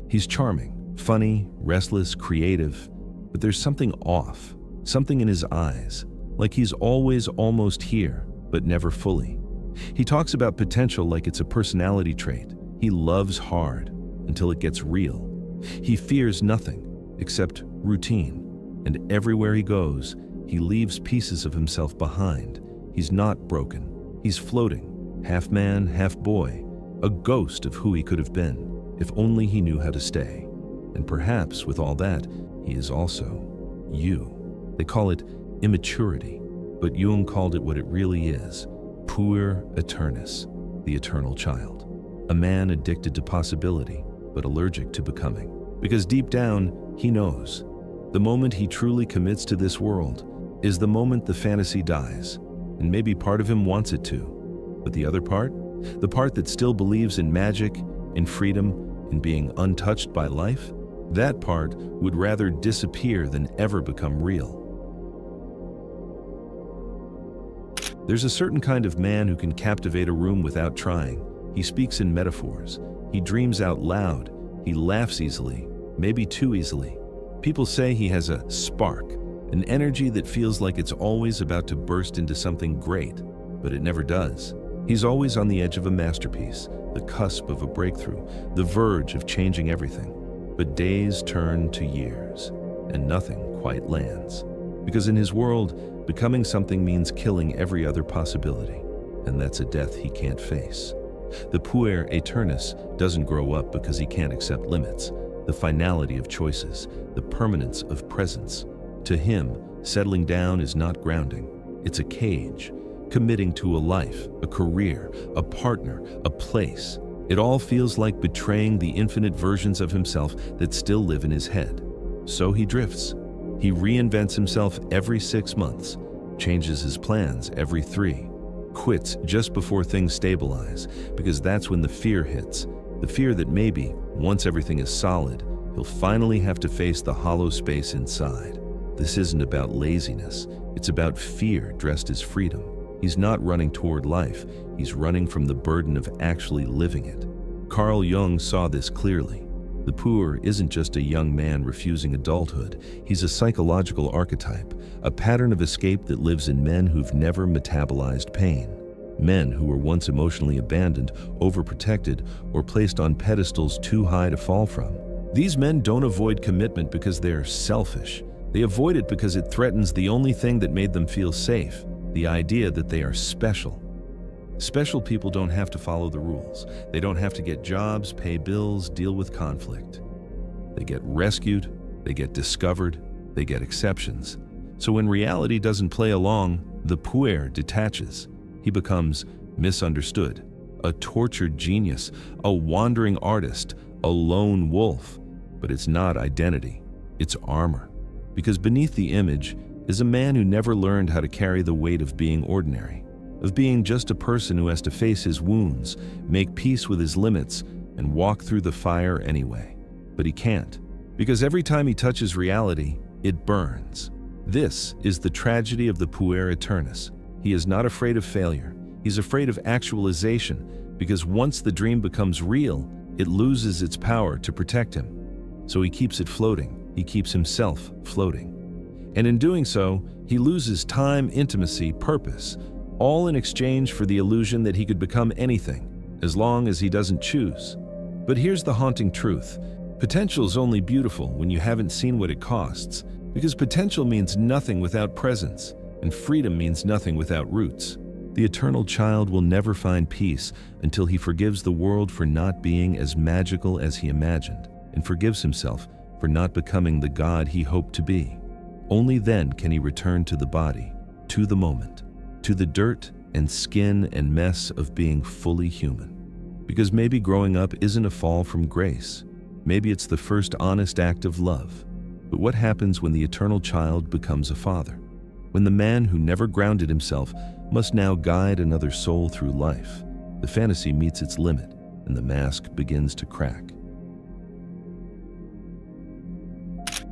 He's charming, funny, restless, creative, but there's something off, something in his eyes, like he's always almost here, but never fully. He talks about potential like it's a personality trait. He loves hard until it gets real. He fears nothing except routine, and everywhere he goes, he leaves pieces of himself behind. He's not broken. He's floating, half man, half boy, a ghost of who he could have been, if only he knew how to stay. And perhaps with all that, he is also you. They call it immaturity, but Jung called it what it really is: Puer Aeternus, the eternal child. A man addicted to possibility, but allergic to becoming. Because deep down, he knows. The moment he truly commits to this world is the moment the fantasy dies, and maybe part of him wants it to. But the other part? The part that still believes in magic, in freedom, in being untouched by life? That part would rather disappear than ever become real. There's a certain kind of man who can captivate a room without trying. He speaks in metaphors. He dreams out loud. He laughs easily, maybe too easily. People say he has a spark, an energy that feels like it's always about to burst into something great, but it never does. He's always on the edge of a masterpiece, the cusp of a breakthrough, the verge of changing everything. But days turn to years, and nothing quite lands. Because in his world, becoming something means killing every other possibility, and that's a death he can't face. The Puer Aeternus doesn't grow up because he can't accept limits, the finality of choices, the permanence of presence. To him, settling down is not grounding. It's a cage, committing to a life, a career, a partner, a place. It all feels like betraying the infinite versions of himself that still live in his head. So he drifts. He reinvents himself every 6 months, changes his plans every 3, quits just before things stabilize, because that's when the fear hits. The fear that maybe, once everything is solid, he'll finally have to face the hollow space inside. This isn't about laziness. It's about fear dressed as freedom. He's not running toward life. He's running from the burden of actually living it. Carl Jung saw this clearly. The Puer isn't just a young man refusing adulthood. He's a psychological archetype, a pattern of escape that lives in men who've never metabolized pain. Men who were once emotionally abandoned, overprotected, or placed on pedestals too high to fall from. These men don't avoid commitment because they're selfish. They avoid it because it threatens the only thing that made them feel safe, the idea that they are special. Special people don't have to follow the rules. They don't have to get jobs, pay bills, deal with conflict. They get rescued, they get discovered, they get exceptions. So when reality doesn't play along, the Puer detaches. He becomes misunderstood, a tortured genius, a wandering artist, a lone wolf. But it's not identity, it's armor. Because beneath the image is a man who never learned how to carry the weight of being ordinary, of being just a person who has to face his wounds, make peace with his limits, and walk through the fire anyway. But he can't, because every time he touches reality, it burns. This is the tragedy of the Puer Aeternus. He is not afraid of failure. He's afraid of actualization, because once the dream becomes real, it loses its power to protect him. So he keeps it floating. He keeps himself floating. And in doing so, he loses time, intimacy, purpose, all in exchange for the illusion that he could become anything, as long as he doesn't choose. But here's the haunting truth. Potential's only beautiful when you haven't seen what it costs, because potential means nothing without presence, and freedom means nothing without roots. The eternal child will never find peace until he forgives the world for not being as magical as he imagined, and forgives himself for not becoming the God he hoped to be. Only then can he return to the body, to the moment, to the dirt and skin and mess of being fully human. Because maybe growing up isn't a fall from grace. Maybe it's the first honest act of love. But what happens when the eternal child becomes a father? When the man who never grounded himself must now guide another soul through life, the fantasy meets its limit and the mask begins to crack.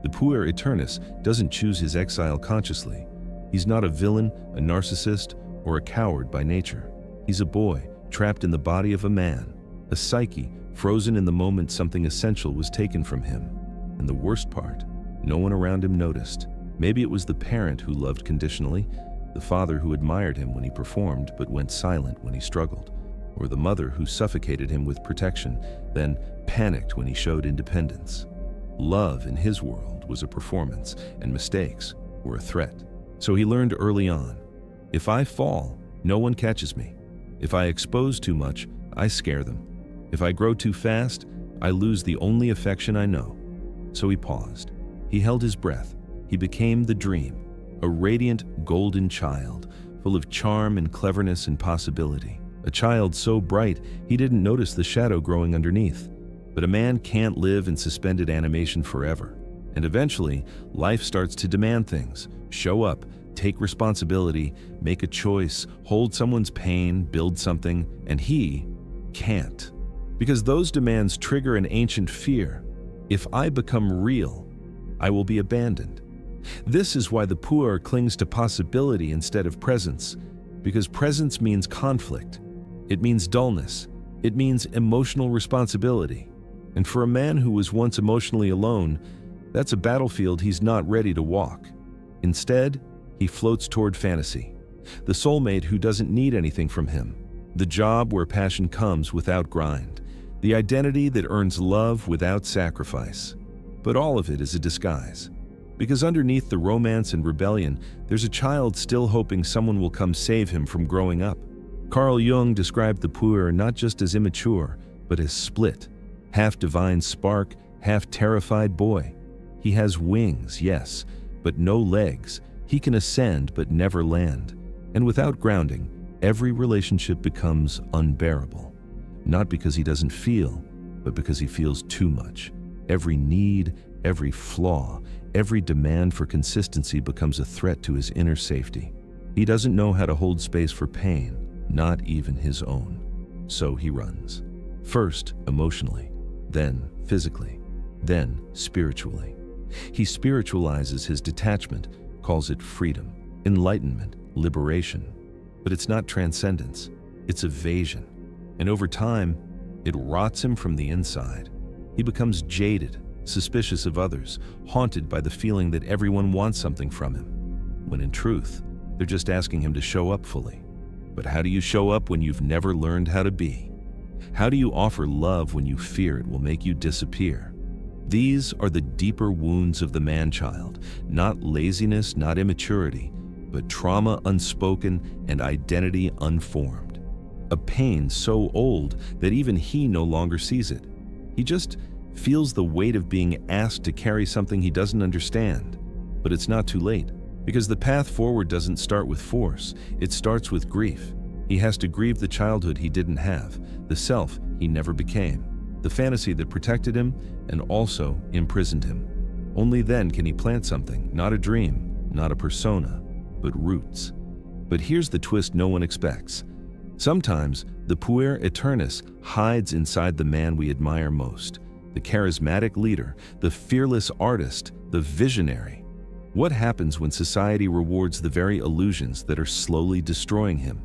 The Puer Aeternus doesn't choose his exile consciously. He's not a villain, a narcissist, or a coward by nature. He's a boy trapped in the body of a man, a psyche Frozen in the moment, something essential was taken from him. And the worst part, no one around him noticed. Maybe it was the parent who loved conditionally, the father who admired him when he performed but went silent when he struggled, or the mother who suffocated him with protection, then panicked when he showed independence. Love in his world was a performance, and mistakes were a threat. So he learned early on, if I fall, no one catches me. If I expose too much, I scare them. If I grow too fast, I lose the only affection I know. So he paused. He held his breath. He became the dream, a radiant golden child, full of charm and cleverness and possibility. A child so bright he didn't notice the shadow growing underneath. But a man can't live in suspended animation forever. And eventually, life starts to demand things. Show up, take responsibility, make a choice, hold someone's pain, build something, and he can't. Because those demands trigger an ancient fear. If I become real, I will be abandoned. This is why the Puer clings to possibility instead of presence, because presence means conflict. It means dullness. It means emotional responsibility. And for a man who was once emotionally alone, that's a battlefield he's not ready to walk. Instead, he floats toward fantasy, the soulmate who doesn't need anything from him, the job where passion comes without grind, the identity that earns love without sacrifice. But all of it is a disguise. Because underneath the romance and rebellion, there's a child still hoping someone will come save him from growing up. Carl Jung described the Puer not just as immature, but as split. Half divine spark, half terrified boy. He has wings, yes, but no legs. He can ascend but never land. And without grounding, every relationship becomes unbearable. Not because he doesn't feel, but because he feels too much. Every need, every flaw, every demand for consistency becomes a threat to his inner safety. He doesn't know how to hold space for pain, not even his own. So he runs. First, emotionally, then physically, then spiritually. He spiritualizes his detachment, calls it freedom, enlightenment, liberation. But it's not transcendence, it's evasion. And over time, it rots him from the inside. He becomes jaded, suspicious of others, haunted by the feeling that everyone wants something from him, when in truth, they're just asking him to show up fully. But how do you show up when you've never learned how to be? How do you offer love when you fear it will make you disappear? These are the deeper wounds of the man-child, not laziness, not immaturity, but trauma unspoken and identity unformed. A pain so old that even he no longer sees it. He just feels the weight of being asked to carry something he doesn't understand. But it's not too late, because the path forward doesn't start with force, it starts with grief. He has to grieve the childhood he didn't have, the self he never became, the fantasy that protected him and also imprisoned him. Only then can he plant something, not a dream, not a persona, but roots. But here's the twist no one expects. Sometimes the Puer Aeternus hides inside the man we admire most, the charismatic leader, the fearless artist, the visionary. What happens when society rewards the very illusions that are slowly destroying him?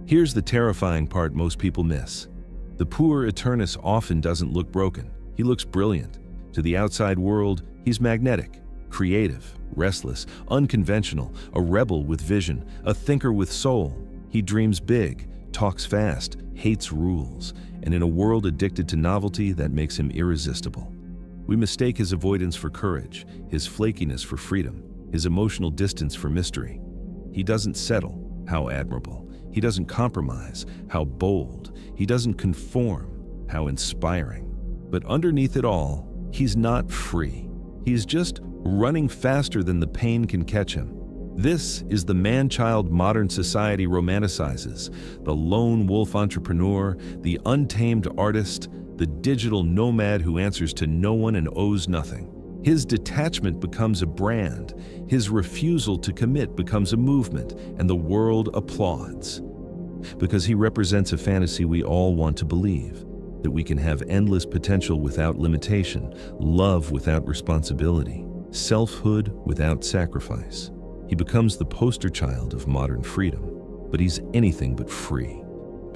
Here's the terrifying part most people miss. The Puer Aeternus often doesn't look broken. He looks brilliant. To the outside world, he's magnetic, creative, restless, unconventional, a rebel with vision, a thinker with soul. He dreams big, talks fast, hates rules, and in a world addicted to novelty, that makes him irresistible. We mistake his avoidance for courage, his flakiness for freedom, his emotional distance for mystery. He doesn't settle. How admirable. He doesn't compromise. How bold. He doesn't conform. How inspiring. But underneath it all, he's not free. He's just running faster than the pain can catch him. This is the man-child modern society romanticizes, the lone wolf entrepreneur, the untamed artist, the digital nomad who answers to no one and owes nothing. His detachment becomes a brand, his refusal to commit becomes a movement, and the world applauds. Because he represents a fantasy we all want to believe, that we can have endless potential without limitation, love without responsibility, selfhood without sacrifice. He becomes the poster child of modern freedom, but he's anything but free.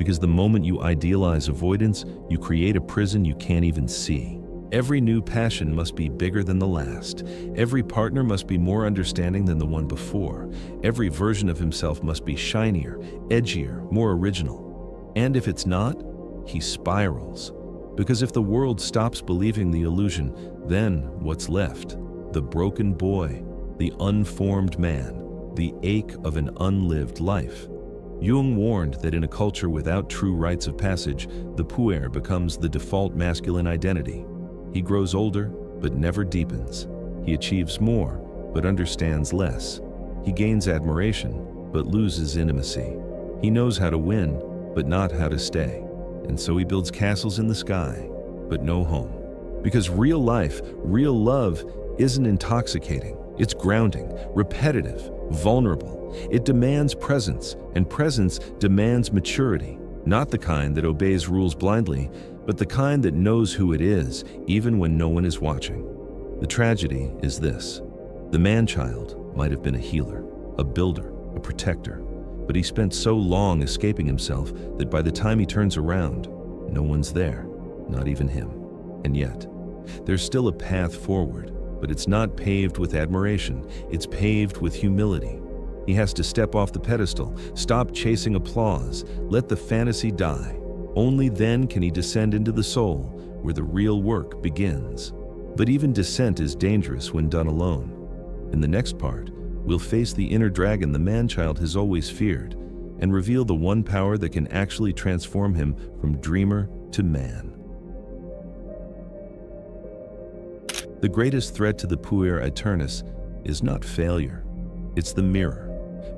Because the moment you idealize avoidance, you create a prison you can't even see. Every new passion must be bigger than the last. Every partner must be more understanding than the one before. Every version of himself must be shinier, edgier, more original. And if it's not, he spirals. Because if the world stops believing the illusion, then what's left? The broken boy, the unformed man, the ache of an unlived life. Jung warned that in a culture without true rites of passage, the puer becomes the default masculine identity. He grows older, but never deepens. He achieves more, but understands less. He gains admiration, but loses intimacy. He knows how to win, but not how to stay. And so he builds castles in the sky, but no home. Because real life, real love, isn't intoxicating. It's grounding, repetitive, vulnerable. It demands presence, and presence demands maturity. Not the kind that obeys rules blindly, but the kind that knows who it is, even when no one is watching. The tragedy is this. The man-child might have been a healer, a builder, a protector, but he spent so long escaping himself that by the time he turns around, no one's there, not even him. And yet, there's still a path forward, but it's not paved with admiration, it's paved with humility. He has to step off the pedestal, stop chasing applause, let the fantasy die. Only then can he descend into the soul, where the real work begins. But even descent is dangerous when done alone. In the next part, we'll face the inner dragon the man-child has always feared, and reveal the one power that can actually transform him from dreamer to man. The greatest threat to the Puer Aeternus is not failure, it's the mirror.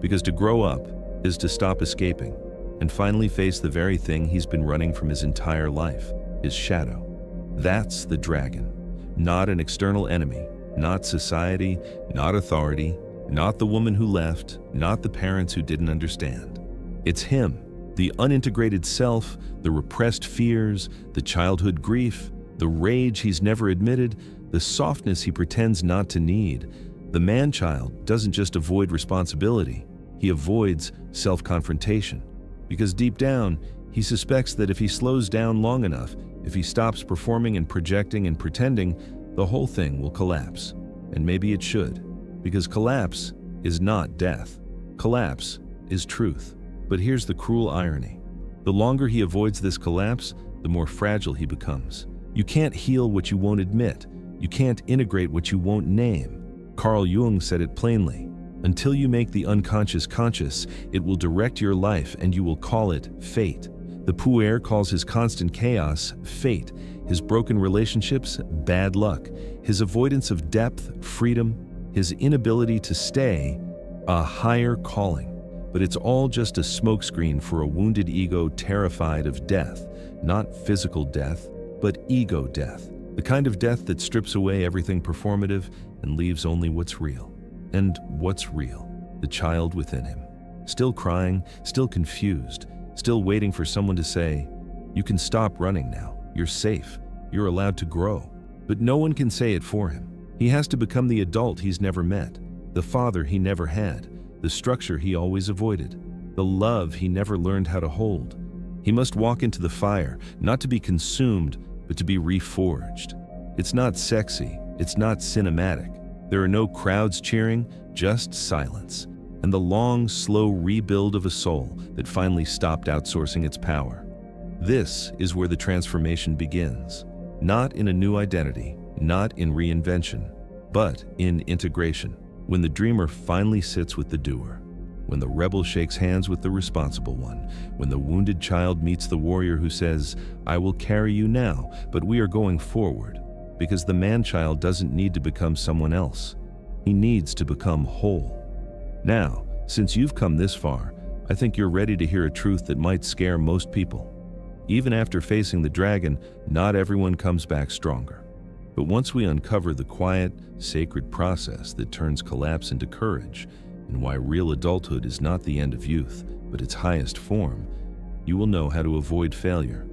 Because to grow up is to stop escaping and finally face the very thing he's been running from his entire life, his shadow. That's the dragon. Not an external enemy, not society, not authority, not the woman who left, not the parents who didn't understand. It's him, the unintegrated self, the repressed fears, the childhood grief, the rage he's never admitted, the softness he pretends not to need. The man-child doesn't just avoid responsibility, he avoids self-confrontation. Because deep down, he suspects that if he slows down long enough, if he stops performing and projecting and pretending, the whole thing will collapse. And maybe it should. Because collapse is not death. Collapse is truth. But here's the cruel irony. The longer he avoids this collapse, the more fragile he becomes. You can't heal what you won't admit. You can't integrate what you won't name. Carl Jung said it plainly. Until you make the unconscious conscious, it will direct your life and you will call it fate. The puer calls his constant chaos fate, his broken relationships bad luck, his avoidance of depth freedom, his inability to stay a higher calling. But it's all just a smokescreen for a wounded ego terrified of death, not physical death, but ego death. The kind of death that strips away everything performative and leaves only what's real. And what's real? The child within him. Still crying, still confused, still waiting for someone to say, "You can stop running now. You're safe. You're allowed to grow." But no one can say it for him. He has to become the adult he's never met, the father he never had, the structure he always avoided, the love he never learned how to hold. He must walk into the fire, not to be consumed, but to be reforged. It's not sexy, it's not cinematic. There are no crowds cheering, just silence, and the long, slow rebuild of a soul that finally stopped outsourcing its power. This is where the transformation begins. Not in a new identity, not in reinvention, but in integration. When the dreamer finally sits with the doer, when the rebel shakes hands with the responsible one, when the wounded child meets the warrior who says, "I will carry you now, but we are going forward." Because the man-child doesn't need to become someone else. He needs to become whole. Now, since you've come this far, I think you're ready to hear a truth that might scare most people. Even after facing the dragon, not everyone comes back stronger. But once we uncover the quiet, sacred process that turns collapse into courage, and why real adulthood is not the end of youth, but its highest form, you will know how to avoid failure.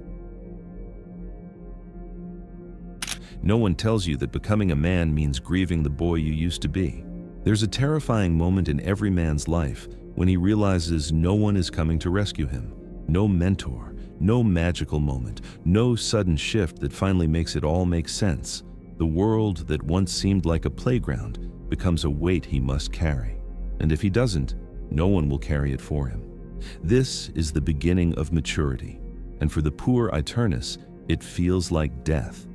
No one tells you that becoming a man means grieving the boy you used to be. There's a terrifying moment in every man's life when he realizes no one is coming to rescue him. No mentor, no magical moment, no sudden shift that finally makes it all make sense. The world that once seemed like a playground becomes a weight he must carry. And if he doesn't, no one will carry it for him. This is the beginning of maturity. And for the Puer Aeternus, it feels like death.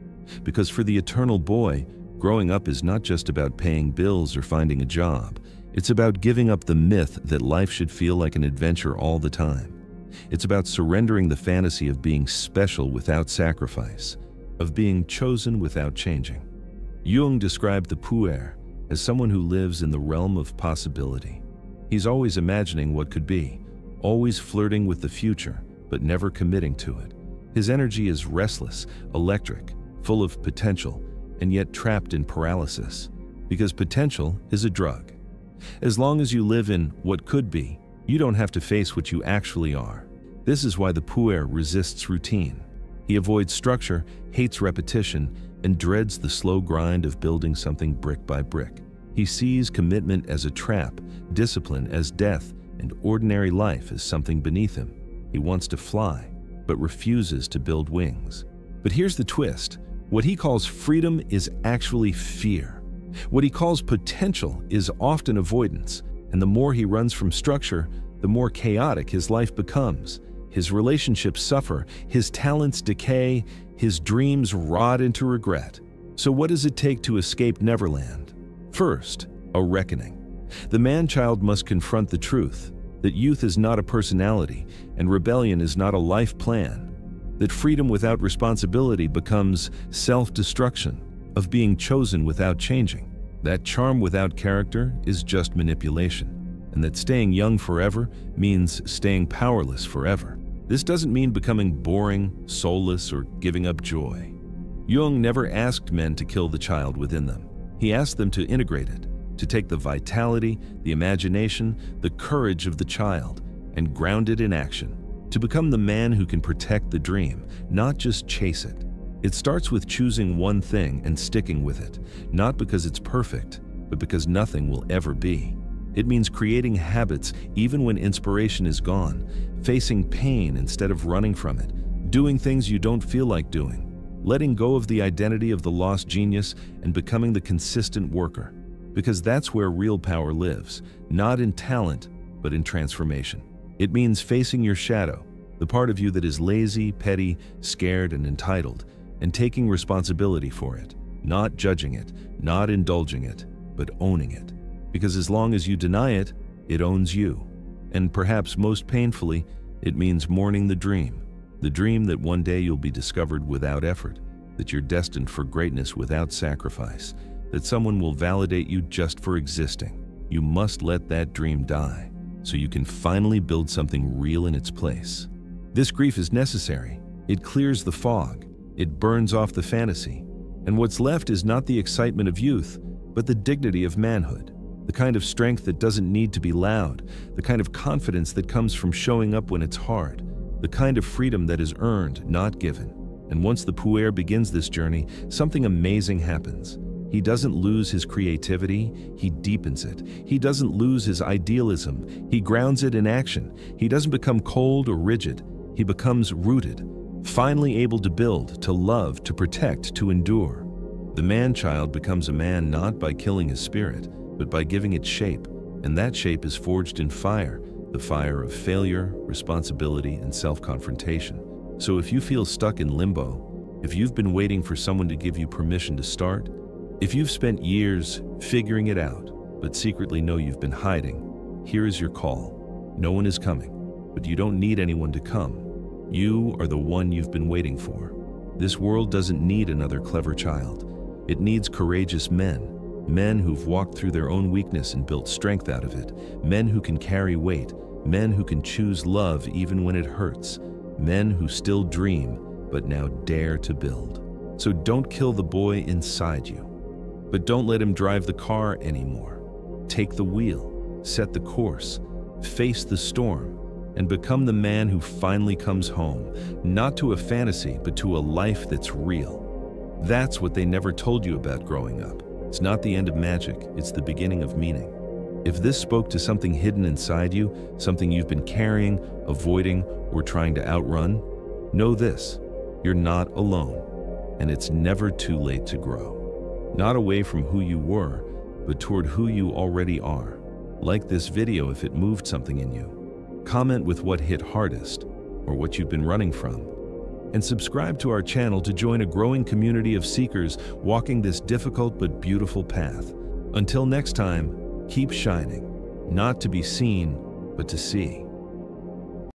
Because for the eternal boy, growing up is not just about paying bills or finding a job. It's about giving up the myth that life should feel like an adventure all the time. It's about surrendering the fantasy of being special without sacrifice, of being chosen without changing. Jung described the Puer as someone who lives in the realm of possibility. He's always imagining what could be, always flirting with the future, but never committing to it. His energy is restless, electric, full of potential, and yet trapped in paralysis, because potential is a drug. As long as you live in what could be, you don't have to face what you actually are. This is why the Puer resists routine. He avoids structure, hates repetition, and dreads the slow grind of building something brick by brick. He sees commitment as a trap, discipline as death, and ordinary life as something beneath him. He wants to fly, but refuses to build wings. But here's the twist. What he calls freedom is actually fear. What he calls potential is often avoidance, and the more he runs from structure, the more chaotic his life becomes. His relationships suffer, his talents decay, his dreams rot into regret. So what does it take to escape Neverland? First, a reckoning. The man-child must confront the truth that youth is not a personality and rebellion is not a life plan, that freedom without responsibility becomes self-destruction, of being chosen without changing, that charm without character is just manipulation, and that staying young forever means staying powerless forever. This doesn't mean becoming boring, soulless, or giving up joy. Jung never asked men to kill the child within them. He asked them to integrate it, to take the vitality, the imagination, the courage of the child, and ground it in action, to become the man who can protect the dream, not just chase it. It starts with choosing one thing and sticking with it, not because it's perfect, but because nothing will ever be. It means creating habits even when inspiration is gone, facing pain instead of running from it, doing things you don't feel like doing, letting go of the identity of the lost genius and becoming the consistent worker. Because that's where real power lives, not in talent, but in transformation. It means facing your shadow, the part of you that is lazy, petty, scared, and entitled, and taking responsibility for it, not judging it, not indulging it, but owning it. Because as long as you deny it, it owns you. And perhaps most painfully, it means mourning the dream that one day you'll be discovered without effort, that you're destined for greatness without sacrifice, that someone will validate you just for existing. You must let that dream die, so you can finally build something real in its place. This grief is necessary. It clears the fog. It burns off the fantasy. And what's left is not the excitement of youth, but the dignity of manhood. The kind of strength that doesn't need to be loud. The kind of confidence that comes from showing up when it's hard. The kind of freedom that is earned, not given. And once the Puer begins this journey, something amazing happens. He doesn't lose his creativity, he deepens it. He doesn't lose his idealism, he grounds it in action. He doesn't become cold or rigid, he becomes rooted, finally able to build, to love, to protect, to endure. The man-child becomes a man not by killing his spirit, but by giving it shape, and that shape is forged in fire, the fire of failure, responsibility, and self-confrontation. So if you feel stuck in limbo, if you've been waiting for someone to give you permission to start, if you've spent years figuring it out, but secretly know you've been hiding, here is your call. No one is coming, but you don't need anyone to come. You are the one you've been waiting for. This world doesn't need another clever child. It needs courageous men. Men who've walked through their own weakness and built strength out of it. Men who can carry weight. Men who can choose love even when it hurts. Men who still dream, but now dare to build. So don't kill the boy inside you. But don't let him drive the car anymore. Take the wheel, set the course, face the storm, and become the man who finally comes home, not to a fantasy, but to a life that's real. That's what they never told you about growing up. It's not the end of magic, it's the beginning of meaning. If this spoke to something hidden inside you, something you've been carrying, avoiding, or trying to outrun, know this: you're not alone, and it's never too late to grow. Not away from who you were, but toward who you already are. Like this video if it moved something in you. Comment with what hit hardest, or what you've been running from. And subscribe to our channel to join a growing community of seekers walking this difficult but beautiful path. Until next time, keep shining, not to be seen, but to see.